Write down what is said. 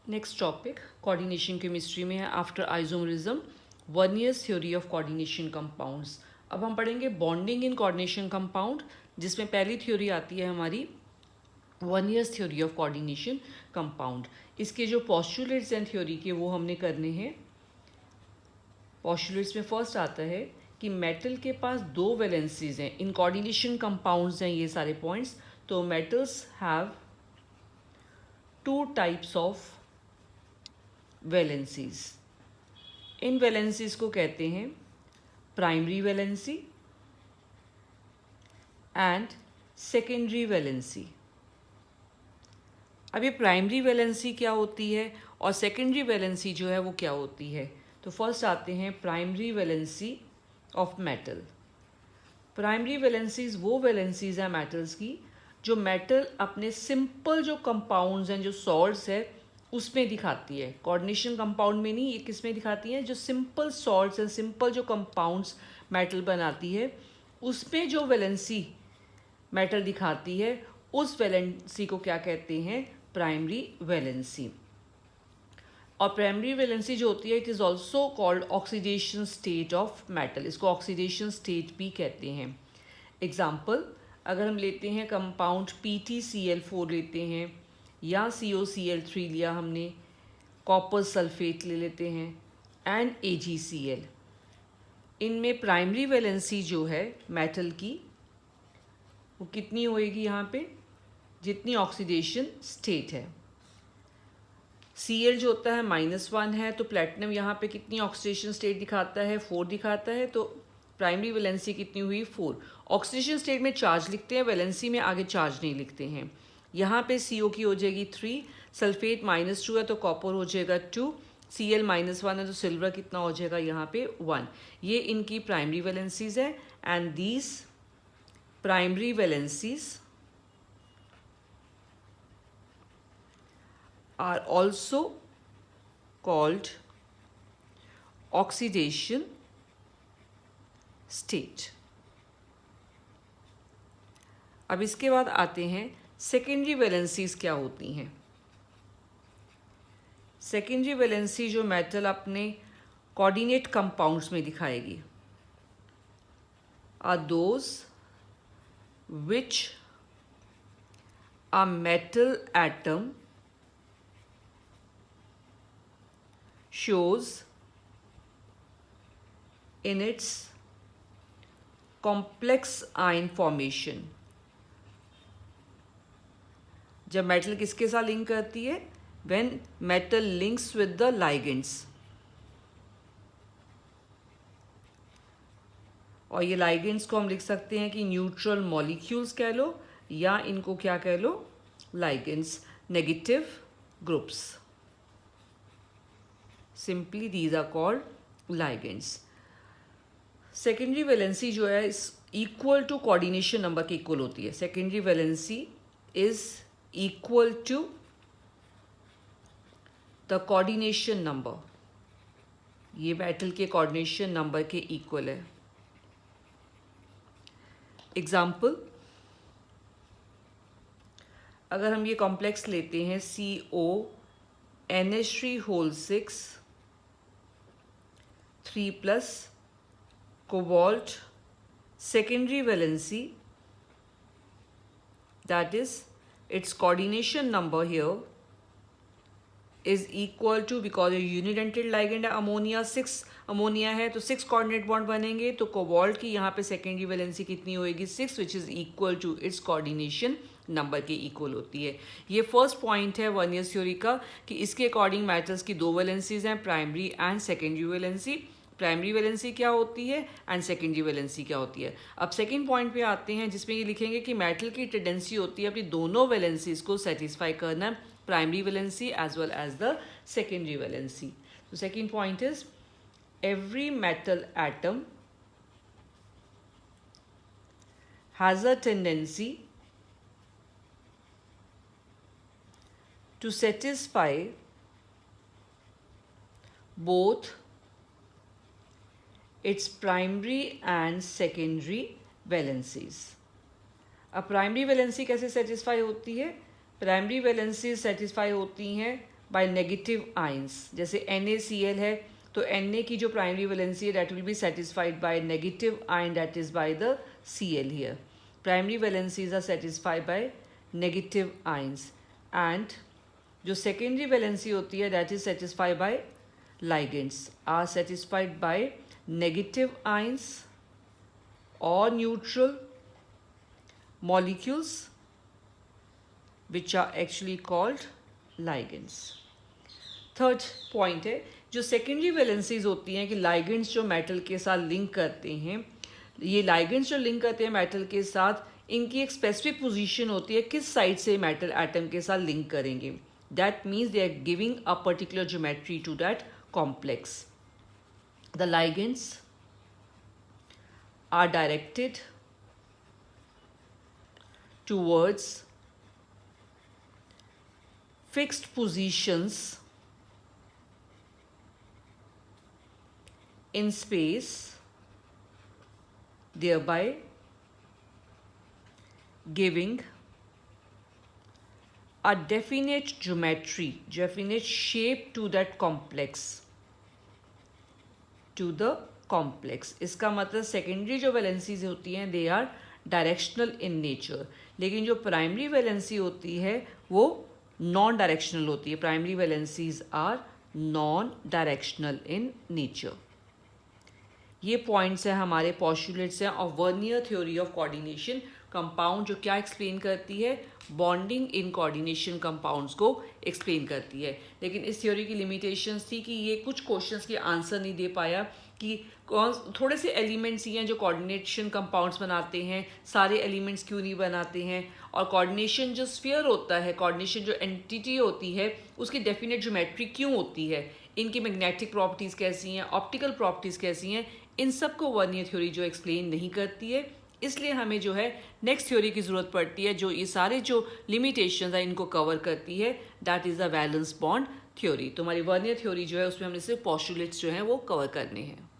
Next topic coordination chemistry में है after isomerism verniers theory of coordination compounds. अब हम पढ़ेंगे बॉन्डिंग इन कोऑर्डिनेशन कंपाउंड, जिसमें पहली थ्योरी आती है हमारी verniers theory of coordination compound. इसके जो पॉस्टुलेट्स हैं थ्योरी के वो हमने करने हैं। पॉस्टुलेट्स में फर्स्ट आता है कि मेटल के पास दो वैलेंसीज हैं, इन कोऑर्डिनेशन कंपाउंड्स हैं ये सारे पॉइंट्स। तो metals have two types of valencies. In valencies को कहते हैं primary valency and secondary valency. अब ये प्राइमरी वैलेंसी क्या होती है और सेकेंडरी वैलेंसी जो है वो क्या होती है। तो फर्स्ट आते हैं primary valency of metal. Primary valencies वो वैलेंसीज हैं मेटल्स की जो मेटल अपने सिंपल जो कंपाउंड्स हैं, जो सॉल्ट्स है, उसमें दिखाती है। कोऑर्डिनेशन कंपाउंड में नहीं, ये किस में दिखाती है, जो सिंपल सॉल्ट्स हैं, सिंपल जो कंपाउंड्स मेटल बनाती है, उसमें जो वैलेंसी मेटल दिखाती है उस वैलेंसी को क्या कहते हैं, प्राइमरी वैलेंसी। और प्राइमरी वैलेंसी जो होती है it is also called oxidation state of metal. इसको ऑक्सीडेशन स्टेट भी कहते हैं। एग्जाम्पल अगर हम लेते हैं कंपाउंड PtCl4 लेते हैं या COCl3 लिया हमने, कॉपर सल्फेट ले लेते हैं एंड AgCl, इनमें प्राइमरी वैलेंसी जो है मेटल की वो कितनी होएगी यहाँ पे, जितनी ऑक्सीडेशन स्टेट है। Cl जो होता है -1 है, तो प्लेटिनम यहाँ पे कितनी ऑक्सीडेशन स्टेट दिखाता है, 4 दिखाता है। तो प्राइमरी वैलेंसी कितनी हुई, 4। ऑक्सीडेशन स्टेट में चार्ज लिखते हैं, वैलेंसी में आगे चार्ज नहीं लिखते हैं। यहाँ पे CO की हो जाएगी 3, सल्फेट -2 है तो कॉपर हो जाएगा 2, Cl -1 है तो सिल्वर कितना हो जाएगा यहाँ पे 1। ये इनकी प्राइमरी वैलेंसीज है and these primary valencies are also called oxidation state। अब इसके बाद आते हैं सेकेंडरी वैलेंसीज क्या होती हैं। सेकेंडरी वैलेंसी जो मेटल अपने कोऑर्डिनेट कंपाउंड्स में दिखाएगी are those which a metal atom shows in its complex ion formation। जब मेटल किसके साथ लिंक करती है, when metal links with the ligands। और ये ligands को हम लिख सकते हैं कि न्यूट्रल मॉलिक्यूल्स कह लो या इनको क्या कह लो, ligands, negative groups. Simply these are called ligands। Secondary valency जो है इस इक्वल टू कोऑर्डिनेशन नंबर के इक्वल होती है। Secondary valency is equal to the coordination number, ये मेटल के कोऑर्डिनेशन नंबर के इक्वल है। एग्जाम्पल अगर हम ये कॉम्प्लेक्स लेते हैं CONH3 3+ cobalt, secondary valency, that is its coordination number here is equal to, because ये यूनिडेंटेड लाइगेंड है अमोनिया, 6 अमोनिया है तो 6 कोऑर्डिनेट बॉन्ड बनेंगे। तो कोबाल्ट की यहाँ पे सेकेंडरी वैलेंसी कितनी होएगी, 6, which is equal to its coordination number के इक्वल होती है। ये फर्स्ट पॉइंट है वर्नियर्स थ्योरी का कि इसके अकॉर्डिंग मेटल्स की दो वैलेंसीज हैं, primary and secondary valency. Primary valency क्या होती है एंड सेकेंडरी वैलेंसी क्या होती है। अब सेकेंड पॉइंट पे आते हैं जिसमें ये लिखेंगे कि मेटल की टेंडेंसी होती है अपनी दोनों वैलेंसीज को सेटिस्फाई करना, primary valency as well as the secondary valency. तो second point is every metal atom has a tendency to satisfy both its primary and secondary valencies। अब प्राइमरी वैलेंसी कैसे सेटिस्फाई होती है, प्राइमरी वैलेंसी सेटिस्फाई होती हैं by negative ions. जैसे NaCl है तो Na की जो प्राइमरी वैलेंसी है that will be satisfied by negative ion that is by the Cl here. Primary valencies are satisfied by negative ions and जो secondary valency होती है that is satisfied by ligands are satisfied by negative ions or neutral molecules which are actually called ligands. Third point है जो secondary valencies होती हैं कि ligands जो metal के साथ लिंक करते हैं, ये ligands जो लिंक करते हैं मेटल के साथ इनकी एक स्पेसिफिक पोजीशन होती है किस साइड से मेटल एटम के साथ लिंक करेंगे। That means they are giving a particular geometry to that complex. The ligands are directed towards fixed positions in space, thereby giving a definite geometry, definite shape to that complex. To the complex. इसका मतलब secondary जो valencies होती हैं they are directional in nature, लेकिन जो primary valency होती है वो नॉन डायरेक्शनल होती है। Primary valencies are non directional in nature. ये पॉइंट्स हैं हमारे पॉस्टुलेट्स हैं of Werner theory of coordination compound, जो क्या एक्सप्लेन करती है, बॉन्डिंग इन कोऑर्डिनेशन कंपाउंड्स को एक्सप्लेन करती है। लेकिन इस थ्योरी की लिमिटेशंस थी कि ये कुछ क्वेश्चंस के आंसर नहीं दे पाया कि कौन थोड़े से एलिमेंट्स ही हैं जो कोऑर्डिनेशन कंपाउंड्स बनाते हैं, सारे एलिमेंट्स क्यों नहीं बनाते हैं, और कोऑर्डिनेशन जो स्फीयर होता है, कोऑर्डिनेशन जो एंटिटी होती है उसकी डेफिनेट ज्योमेट्री क्यों होती है, इनकी मैग्नेटिक प्रॉपर्टीज़ कैसी हैं, ऑप्टिकल प्रॉपर्टीज़ कैसी हैं, इन सब को वर्नियर थ्योरी जो एक्सप्लेन नहीं करती है। इसलिए हमें जो है नेक्स्ट थ्योरी की ज़रूरत पड़ती है जो ये सारे जो लिमिटेशंस हैं इनको कवर करती है, that is the valence bond theory. तो हमारी वर्नियर थ्योरी जो है उसमें हमने सिर्फ पोस्टुलेट्स जो हैं वो कवर करने हैं।